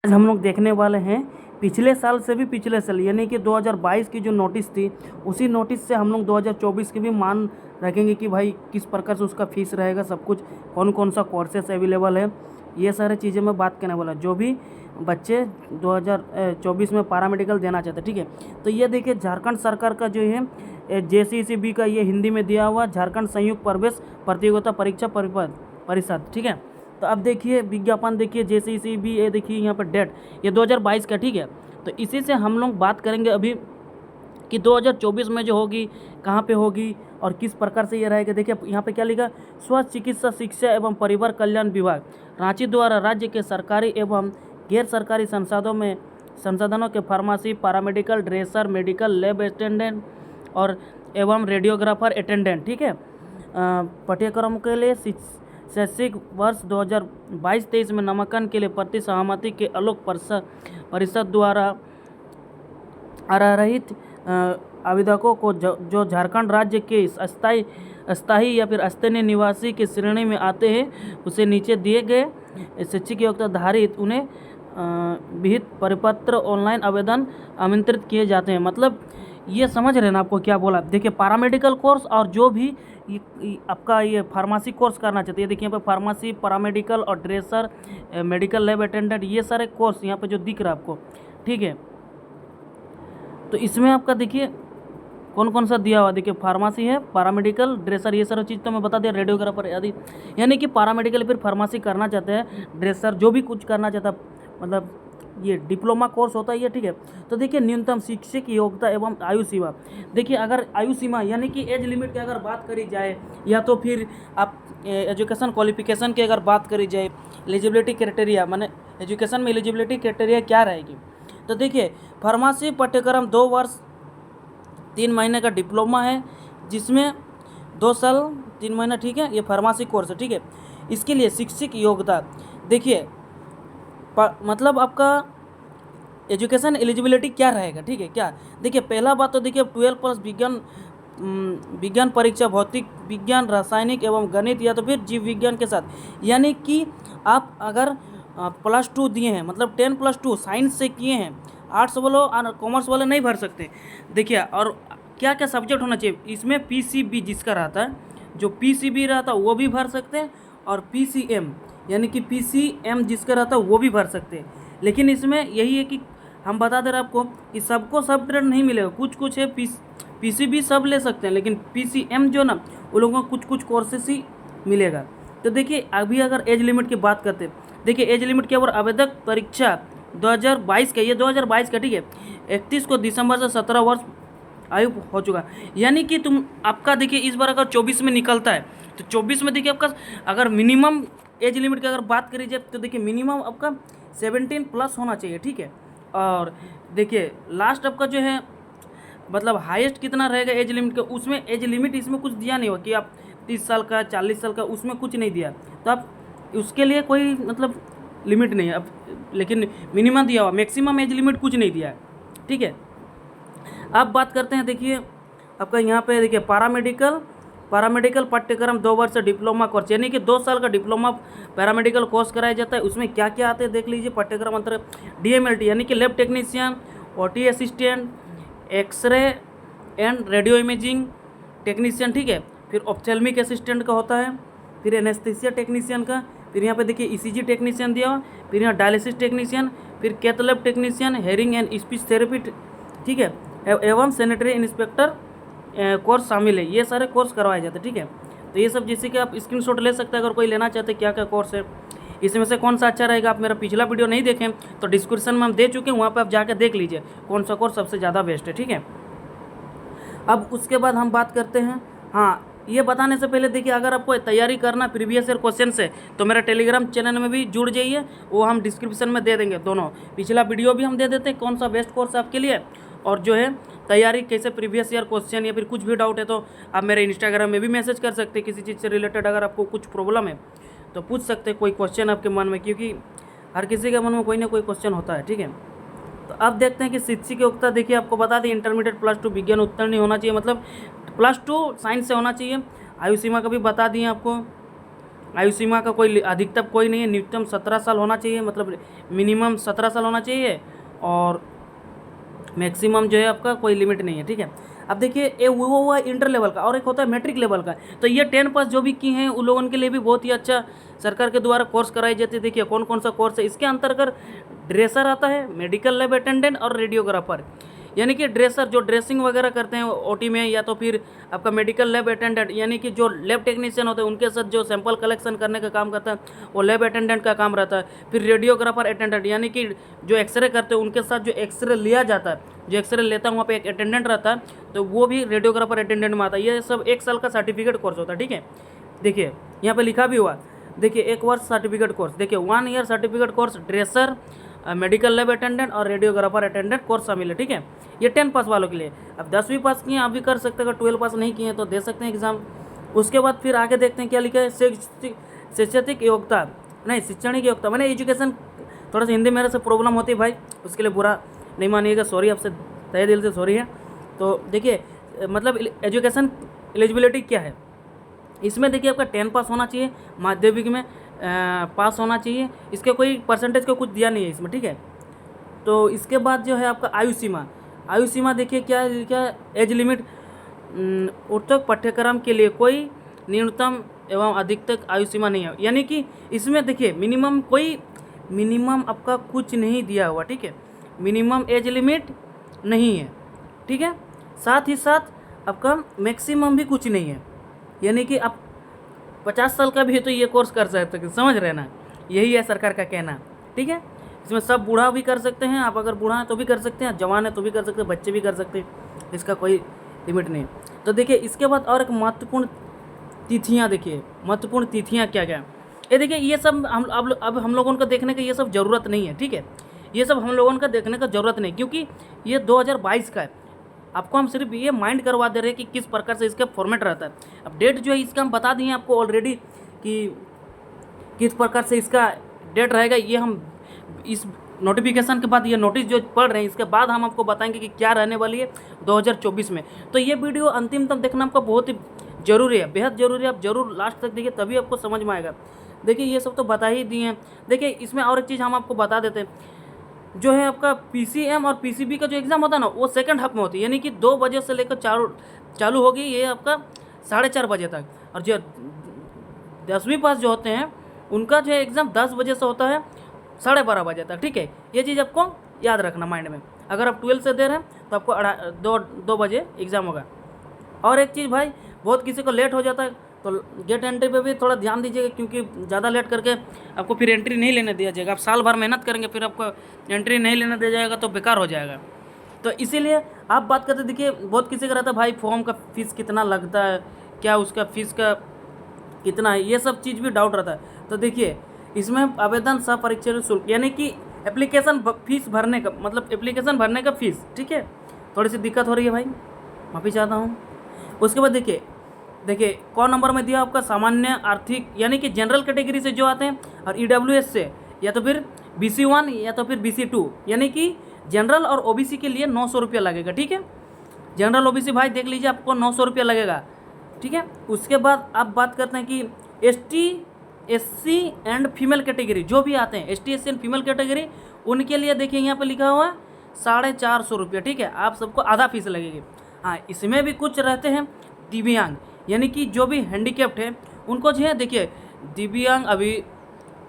आज हम लोग देखने वाले हैं पिछले साल से भी पिछले साल यानी कि 2022 की जो नोटिस थी उसी नोटिस से हम लोग 2024 की भी मान रखेंगे कि भाई किस प्रकार से उसका फीस रहेगा, सब कुछ कौन कौन सा कोर्सेस अवेलेबल है, ये सारी चीज़ें मैं बात करने वाला जो भी बच्चे 2024 में पैरामेडिकल देना चाहते हैं। ठीक है, तो ये देखिए झारखंड सरकार का जो है JCCB का ये हिंदी में दिया हुआ झारखंड संयुक्त प्रवेश प्रतियोगिता परीक्षा परिषद। ठीक है, तो अब देखिए विज्ञापन देखिए JCCB, ये देखिए यहाँ पर डेट ये 2022 का। ठीक है, तो इसी से हम लोग बात करेंगे अभी कि 2024 में जो होगी कहाँ पे होगी और किस प्रकार से ये रहेगा। देखिए यहाँ पे क्या लिखा, स्वास्थ्य चिकित्सा शिक्षा एवं परिवार कल्याण विभाग रांची द्वारा राज्य के सरकारी एवं गैर सरकारी संसाधनों के pharmacy, paramedical, dresser, medical lab attendant और एवं रेडियोग्राफर अटेंडेंट। ठीक है, पाठ्यक्रम के लिए शैक्षिक वर्ष 2022-23 में नामांकन के लिए प्रति सहमति के आलोक परिषद द्वारा आरहित आवेदकों को जो झारखंड राज्य के अस्थायी या फिर स्थानीय निवासी की श्रेणी में आते हैं उसे नीचे दिए गए शैक्षिक योग्यता धारित उन्हें विहित परिपत्र ऑनलाइन आवेदन आमंत्रित किए जाते हैं। मतलब ये समझ रहे हैं ना आपको क्या बोला। देखिए पैरामेडिकल कोर्स और जो भी आपका ये फार्मेसी कोर्स करना चाहते हैं, देखिए यहाँ पे फार्मेसी, पैरामेडिकल और ड्रेसर, मेडिकल लैब अटेंडेंट, ये सारे कोर्स यहाँ पे जो दिख रहा है आपको। ठीक है, तो इसमें आपका देखिए कौन कौन सा दिया हुआ, देखिए फार्मेसी है, पैरामेडिकल, ड्रेसर, ये सारा चीज़ तो मैं बता दिया, रेडियोग्राफर आदि। यानी कि पैरामेडिकल फिर फार्मेसी करना चाहते हैं, ड्रेसर जो भी कुछ करना चाहता है, मतलब ये डिप्लोमा कोर्स होता है ये। ठीक है, तो देखिए न्यूनतम शैक्षिक योग्यता एवं आयु सीमा। देखिए अगर आयु सीमा यानी कि एज लिमिट की अगर बात करी जाए या तो फिर आप एजुकेशन क्वालिफिकेशन की अगर बात करी जाए, एलिजिबिलिटी क्राइटेरिया माने एजुकेशन में एलिजिबिलिटी क्राइटेरिया क्या रहेगी। तो देखिए फार्मेसी पाठ्यक्रम 2 वर्ष 3 महीने का डिप्लोमा है जिसमें 2 साल 3 महीना। ठीक है, ये फार्मेसी कोर्स है। ठीक है, इसके लिए शैक्षिक योग्यता देखिए मतलब आपका एजुकेशन एलिजिबिलिटी क्या रहेगा। ठीक है, क्या देखिए पहला बात तो देखिए 12 प्लस विज्ञान परीक्षा, भौतिक विज्ञान, रासायनिक एवं गणित या तो फिर जीव विज्ञान के साथ। यानी कि आप अगर +2 दिए हैं, मतलब 10+2 साइंस से किए हैं, आर्ट्स वाले और कॉमर्स वाले नहीं भर सकते। देखिए और क्या क्या सब्जेक्ट होना चाहिए इसमें, PCB जिसका रहता है, जो PCB रहता है वो भी भर सकते हैं, और PCM यानी कि PCM जिसका रहता है वो भी भर सकते हैं। लेकिन इसमें यही है कि हम बता दे रहे आपको कि सबको सब ट्रेड नहीं मिलेगा, कुछ है PCB सब ले सकते हैं, लेकिन PCM जो ना वो लोगों को कुछ कोर्सेस ही मिलेगा। तो देखिए अभी अगर एज लिमिट की बात करते हैं, देखिए एज लिमिट के ऊपर आवेदक परीक्षा 2022 का, ये 2022 का। ठीक है, 31 को दिसंबर से 17 वर्ष आयु हो चुका। यानी कि आपका देखिए इस बार अगर 24 में निकलता है तो 24 में देखिए आपका अगर मिनिमम एज लिमिट की अगर बात करी जाए तो देखिए मिनिमम आपका 17+ होना चाहिए। ठीक है, और देखिए लास्ट आपका जो है मतलब हाईएस्ट कितना रहेगा एज लिमिट का, उसमें एज लिमिट इसमें कुछ दिया नहीं हुआ कि आप 30 साल का, 40 साल का, उसमें कुछ नहीं दिया। तो आप उसके लिए कोई मतलब लिमिट नहीं है अब, लेकिन मिनिमम दिया हुआ, मैक्सिमम एज लिमिट कुछ नहीं दिया है। ठीक है, अब बात करते हैं देखिए आपका यहाँ पे देखिए पैरामेडिकल पाठ्यक्रम 2 वर्ष डिप्लोमा कोर्स, यानी कि 2 साल का डिप्लोमा पैरामेडिकल कोर्स कराया जाता है। उसमें क्या क्या आते हैं देख लीजिए पाठ्यक्रम अंतर, DMLT यानी कि lab technician, OT assistant, x ray and radio imaging technician. ठीक है, फिर ऑप्थेल्मिक असिस्टेंट का होता है, फिर एनेस्थीसिया टेक्नीशियन का, फिर यहाँ पे देखिए ECG टेक्नीशियन दिया हुआ, फिर यहाँ डायलिसिस टेक्नीशियन, फिर cath lab technician, hearing and speech therapy. ठीक है, एवं सैनिटरी इंस्पेक्टर कोर्स शामिल है। ये सारे कोर्स करवाए जाते हैं। ठीक है, तो ये सब जैसे कि आप स्क्रीनशॉट ले सकते हैं अगर कोई लेना चाहते हैं क्या क्या कोर्स है, इसमें से कौन सा अच्छा रहेगा। आप मेरा पिछला वीडियो नहीं देखें तो डिस्क्रिप्शन में हम दे चुके हैं, वहाँ पे आप जाकर देख लीजिए कौन सा कोर्स सबसे ज़्यादा बेस्ट है। ठीक है, अब उसके बाद हम बात करते हैं, हाँ ये बताने से पहले देखिए अगर आपको तैयारी करना प्रीवियस ईयर क्वेश्चन से तो मेरा टेलीग्राम चैनल में भी जुड़ जाइए, वो हम डिस्क्रिप्शन में दे देंगे। दोनों पिछला वीडियो भी हम दे देते हैं कौन सा बेस्ट कोर्स आपके लिए, और जो है तैयारी कैसे प्रीवियस ईयर क्वेश्चन या फिर कुछ भी डाउट है तो आप मेरे इंस्टाग्राम में भी मैसेज कर सकते हैं। किसी चीज़ से रिलेटेड अगर आपको कुछ प्रॉब्लम है तो पूछ सकते हैं, कोई क्वेश्चन आपके मन में, क्योंकि हर किसी के मन में कोई ना कोई क्वेश्चन होता है। ठीक है, तो अब देखते हैं कि शिक्षक योग्यता देखिए आपको बता दें इंटरमीडिएट +2 विज्ञान उत्तीर्ण नहीं होना चाहिए, मतलब +2 साइंस से होना चाहिए। आयु सीमा का भी बता दिए आपको, आयु सीमा का कोई अधिकतम कोई नहीं है, न्यूनतम 17 साल होना चाहिए, मतलब मिनिमम 17 साल होना चाहिए और मैक्सिमम जो है आपका कोई लिमिट नहीं है, ठीक है। अब देखिए ये वो हुआ इंटर लेवल का, और एक होता है मैट्रिक लेवल का। तो ये 10 पास जो भी की हैं उन लोगों के लिए भी बहुत ही अच्छा सरकार के द्वारा कोर्स कराई जाती है। देखिए कौन कौन सा कोर्स है इसके अंतर्गत, ड्रेसर आता है, मेडिकल लैब अटेंडेंट और रेडियोग्राफर, यानी कि ड्रेसर जो ड्रेसिंग वगैरह करते हैं ओटी में, या तो फिर आपका मेडिकल लैब अटेंडेंट यानी कि जो लैब टेक्नीशियन होते हैं उनके साथ जो सैंपल कलेक्शन करने का काम करता है वो लैब अटेंडेंट का काम रहता है। फिर रेडियोग्राफर अटेंडेंट यानी कि जो एक्सरे करते हैं उनके साथ जो एक्सरे लिया जाता है, जो एक्सरे लेता है वहाँ पे एक अटेंडेंट रहता है, तो वो भी रेडियोग्राफर अटेंडेंट में आता है। ये सब 1 साल का सर्टिफिकेट कोर्स होता है, ठीक है। देखिए यहाँ पे लिखा भी हुआ, देखिए 1 वर्ष सर्टिफिकेट कोर्स, देखिए 1 year certificate course dresser, medical lab attendant और रेडियोग्राफर अटेंडेंट कोर्स शामिल है, ठीक है। ये 10 पास वालों के लिए। अब 10वीं पास किए आप भी कर सकते हैं, अगर 12 पास नहीं किए तो दे सकते हैं एग्जाम। उसके बाद फिर आगे देखते हैं क्या लिखा है, शैक्षणिक योग्यता, नहीं शैक्षणिक योग्यता मैंने एजुकेशन, थोड़ा सा हिंदी मेरे से प्रॉब्लम होती है भाई, उसके लिए बुरा नहीं मानिएगा, सॉरी, आपसे तहे दिल से सॉरी है। तो देखिए मतलब एजुकेशन एलिजिबिलिटी क्या है इसमें, देखिए आपका 10 पास होना चाहिए, माध्यमिक में पास होना चाहिए, इसके कोई परसेंटेज को कुछ दिया नहीं है इसमें, ठीक है। तो इसके बाद जो है आपका आयु सीमा, आयु सीमा देखिए क्या एज लिमिट, उच्चतक पाठ्यक्रम के लिए कोई न्यूनतम एवं अधिकतक आयु सीमा नहीं है, यानी कि इसमें देखिए मिनिमम आपका कुछ नहीं दिया हुआ, ठीक है, मिनिमम एज लिमिट नहीं है, ठीक है। साथ ही साथ आपका मैक्सिमम भी कुछ नहीं है, यानी कि आप 50 साल का भी है तो ये कोर्स कर सकते हैं, समझ रहे ना, यही है सरकार का कहना, ठीक है। इसमें सब बूढ़ा भी कर सकते हैं, आप अगर बूढ़ा हैं तो भी कर सकते हैं, जवान है तो भी कर सकते हैं, बच्चे भी कर सकते हैं, इसका कोई लिमिट नहीं। तो देखिए इसके बाद और एक महत्वपूर्ण तिथियाँ, देखिए महत्वपूर्ण तिथियाँ क्या क्या, ये देखिए ये सब अब हम लोगों को देखने का ये सब ज़रूरत नहीं है, ठीक है, ये सब हम लोगों का देखने का ज़रूरत नहीं, क्योंकि ये 2022 का है। आपको हम सिर्फ ये माइंड करवा दे रहे हैं कि किस प्रकार से इसका फॉर्मेट रहता है। अब डेट जो है इसका हम बता दिए आपको ऑलरेडी कि किस प्रकार से इसका डेट रहेगा, ये हम इस नोटिफिकेशन के बाद, ये नोटिस जो पढ़ रहे हैं इसके बाद हम आपको बताएंगे कि क्या रहने वाली है 2024 में। तो ये वीडियो अंतिम तक देखना आपका बहुत ही ज़रूरी है, बेहद ज़रूरी है, आप जरूर लास्ट तक देखिए तभी आपको समझ में आएगा। देखिए ये सब तो बता ही दिए हैं। देखिए इसमें और एक चीज़ हम आपको बता देते हैं, जो है आपका पीसीएम और पीसीबी का जो एग्ज़ाम होता है ना वो सेकंड हाफ में होती है, यानी कि 2 बजे से लेकर चालू होगी, ये आपका 4:30 बजे तक। और जो 10वीं पास जो होते हैं उनका जो है एग्ज़ाम 10 बजे से होता है 12:30 बजे तक, ठीक है। ये चीज़ आपको याद रखना माइंड में। अगर आप 12 से दे रहे हैं तो आपको 2 बजे एग्ज़ाम होगा। और एक चीज़ भाई, बहुत किसी को लेट हो जाता है तो गेट एंट्री पे भी थोड़ा ध्यान दीजिएगा, क्योंकि ज़्यादा लेट करके आपको फिर एंट्री नहीं लेने दिया जाएगा। आप साल भर मेहनत करेंगे फिर आपको एंट्री नहीं लेने दिया जाएगा तो बेकार हो जाएगा। तो इसीलिए आप बात करते, देखिए बहुत किसी का रहता है भाई फॉर्म का फीस कितना लगता है, क्या उसका फीस का कितना है, ये सब चीज़ भी डाउट रहता है। तो देखिए इसमें आवेदन सह परीक्षा शुल्क, यानी कि एप्लीकेशन फीस भरने का, मतलब एप्लीकेशन भरने का फीस, ठीक है। थोड़ी सी दिक्कत हो रही है भाई, माफ़ी चाहता हूँ। उसके बाद देखिए कौन नंबर में दिया आपका, सामान्य आर्थिक यानी कि जनरल कैटेगरी से जो आते हैं, और ईडब्ल्यूएस से, या तो फिर BC1 या तो फिर BC2, यानी कि जनरल और ओबीसी के लिए 900 रुपया लगेगा, ठीक है। जनरल ओबीसी भाई देख लीजिए आपको 900 रुपया लगेगा, ठीक है। उसके बाद आप बात करते हैं कि ST SC and female category जो भी आते हैं, ST SC and female category, उनके लिए देखिए यहाँ पे लिखा हुआ है 450 रुपया, ठीक है। आप सबको आधा फीस लगेगी। हाँ, इसमें भी कुछ रहते हैं दिव्यांग, यानी कि जो भी हैंडीकैप्ड है उनको जो है, देखिए दिव्यांग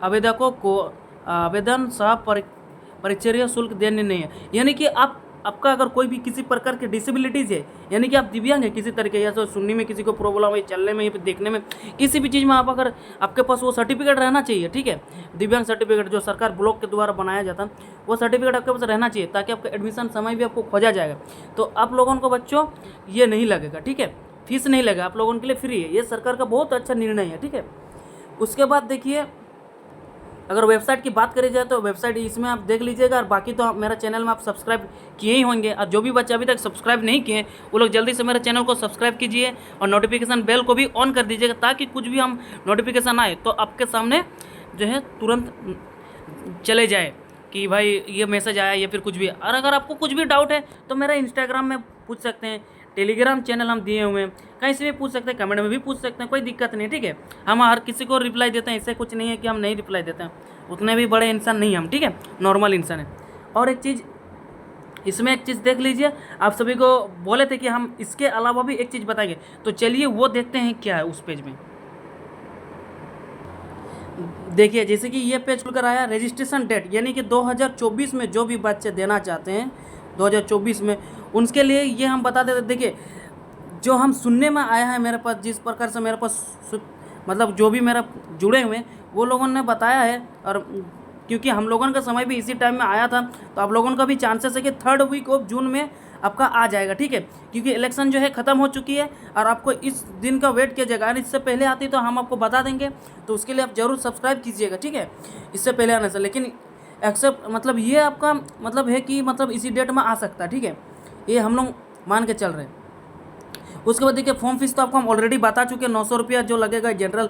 आवेदकों को आवेदन सह परीक्षा शुल्क देने नहीं है, यानी कि आपका अगर कोई भी किसी प्रकार की डिसेबिलिटीज़ है, यानी कि आप दिव्यांग है किसी तरीके, या तो सुनने में किसी को प्रॉब्लम है, चलने में या फिर देखने में, किसी भी चीज़ में आप अगर आपके पास वो सर्टिफिकेट रहना चाहिए, ठीक है। दिव्यांग सर्टिफिकेट जो सरकार ब्लॉक के द्वारा बनाया जाता है वो सर्टिफिकेट आपके पास रहना चाहिए, ताकि आपका एडमिशन समय भी आपको खोजा जाएगा। तो आप लोगों को बच्चों ये नहीं लगेगा, ठीक है, फीस नहीं लगेगा, आप लोगों के लिए फ्री है। ये सरकार का बहुत अच्छा निर्णय है, ठीक है। उसके बाद देखिए अगर वेबसाइट की बात करी जाए तो वेबसाइट इसमें आप देख लीजिएगा, और बाकी तो मेरा चैनल में आप सब्सक्राइब किए ही होंगे, और जो भी बच्चे अभी तक सब्सक्राइब नहीं किए वो लोग जल्दी से मेरे चैनल को सब्सक्राइब कीजिए और नोटिफिकेशन बेल को भी ऑन कर दीजिएगा, ताकि कुछ भी हम नोटिफिकेशन आए तो आपके सामने जो है तुरंत चले जाए कि भाई ये मैसेज आया या फिर कुछ भी। और अगर आपको कुछ भी डाउट है तो मेरा इंस्टाग्राम में पूछ सकते हैं, टेलीग्राम चैनल हम दिए हुए हैं, कहीं से भी पूछ सकते हैं, कमेंट में भी पूछ सकते हैं, कोई दिक्कत नहीं, ठीक है। हम हर किसी को रिप्लाई देते हैं, इससे कुछ नहीं है कि हम नहीं रिप्लाई देते हैं, उतने भी बड़े इंसान नहीं हम, ठीक है, नॉर्मल इंसान है। और एक चीज़ इसमें एक चीज़ देख लीजिए, आप सभी को बोले थे कि हम इसके अलावा भी एक चीज़ बताएंगे, तो चलिए वो देखते हैं क्या है उस पेज में। देखिए जैसे कि ये पेज खुलकर आया, रजिस्ट्रेशन डेट, यानी कि 2024 में जो भी बच्चे देना चाहते हैं 2024 में, उनके लिए ये हम बता देते। देखिए जो हम सुनने में आया है मेरे पास, जिस प्रकार से मेरे पास मतलब जो भी मेरा जुड़े हुए वो लोगों ने बताया है, और क्योंकि हम लोगों का समय भी इसी टाइम में आया था, तो आप लोगों का भी चांसेस है कि 3rd वीक ऑफ जून में आपका आ जाएगा, ठीक है। क्योंकि इलेक्शन जो है ख़त्म हो चुकी है और आपको इस दिन का वेट किया जाएगा। अगर इससे पहले आती तो हम आपको बता देंगे, तो उसके लिए आप ज़रूर सब्सक्राइब कीजिएगा, ठीक है, इससे पहले आने से। लेकिन एक्सेप्ट मतलब ये आपका मतलब है कि मतलब इसी डेट में आ सकता है, ठीक है, ये हम लोग मान के चल रहे हैं। उसके बाद देखिए फॉर्म फीस तो आपको हम ऑलरेडी बता चुके हैं, 900 रुपया जो लगेगा जनरल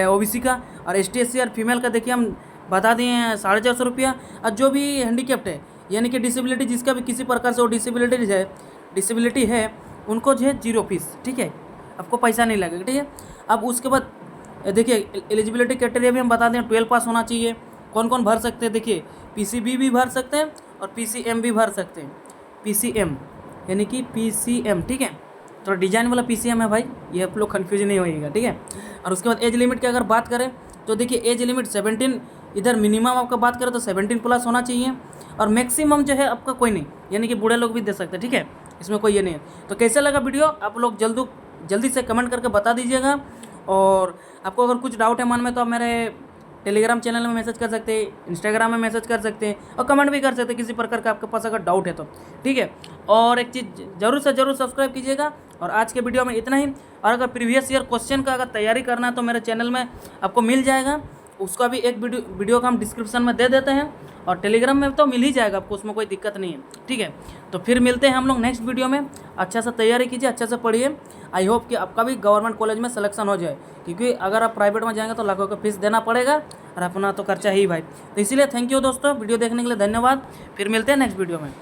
OBC का, और ST/SC और फीमेल का देखिए हम बता दिए हैं 450 रुपया। और जो भी हैंडीकेप्ट है यानी कि डिसेबिलिटी, जिसका भी किसी प्रकार से वो डिसेबिलिटी है उनको जो है 0 फीस, ठीक है, आपको पैसा नहीं लगेगा, ठीक है। अब उसके बाद देखिए एलिजिबिलिटी क्राइटेरिया भी हम बता दें, 12 पास होना चाहिए। कौन कौन भर सकते हैं, देखिए PCB भी भर सकते हैं और PCM भी भर सकते हैं। PCM यानी कि PCM, ठीक है, थोड़ा डिजाइन वाला PCM है भाई, ये आप लोग कन्फ्यूज नहीं होइएगा, ठीक है। और उसके बाद एज लिमिट की अगर बात करें तो देखिए एज लिमिट 17, इधर मिनिमम आपका बात करें तो 17 प्लस होना चाहिए, और मैक्सिमम जो है आपका कोई नहीं, यानी कि बूढ़े लोग भी दे सकते हैं, ठीक है, इसमें कोई ये नहीं है। तो कैसे लगा वीडियो आप लोग जल्दी से कमेंट करके बता दीजिएगा। और आपको अगर कुछ डाउट है मन में तो आप मेरे टेलीग्राम चैनल में मैसेज कर सकते हैं, इंस्टाग्राम में मैसेज कर सकते हैं, और कमेंट भी कर सकते हैं किसी प्रकार का आपके पास अगर डाउट है तो, ठीक है। और एक चीज़ ज़रूर से ज़रूर सब्सक्राइब कीजिएगा। और आज के वीडियो में इतना ही। और अगर प्रीवियस ईयर क्वेश्चन का अगर तैयारी करना है तो मेरे चैनल में आपको मिल जाएगा, उसका भी एक वीडियो का हम डिस्क्रिप्शन में दे देते हैं, और टेलीग्राम में तो मिल ही जाएगा आपको, उसमें कोई दिक्कत नहीं है, ठीक है। तो फिर मिलते हैं हम लोग नेक्स्ट वीडियो में। अच्छा से तैयारी कीजिए, अच्छा से पढ़िए। आई होप कि आपका भी गवर्नमेंट कॉलेज में सिलेक्शन हो जाए, क्योंकि अगर आप प्राइवेट में जाएंगे तो लाखों का फीस देना पड़ेगा, और अपना तो खर्चा ही भाई। तो इसीलिए थैंक यू दोस्तों, वीडियो देखने के लिए धन्यवाद। फिर मिलते हैं नेक्स्ट वीडियो में।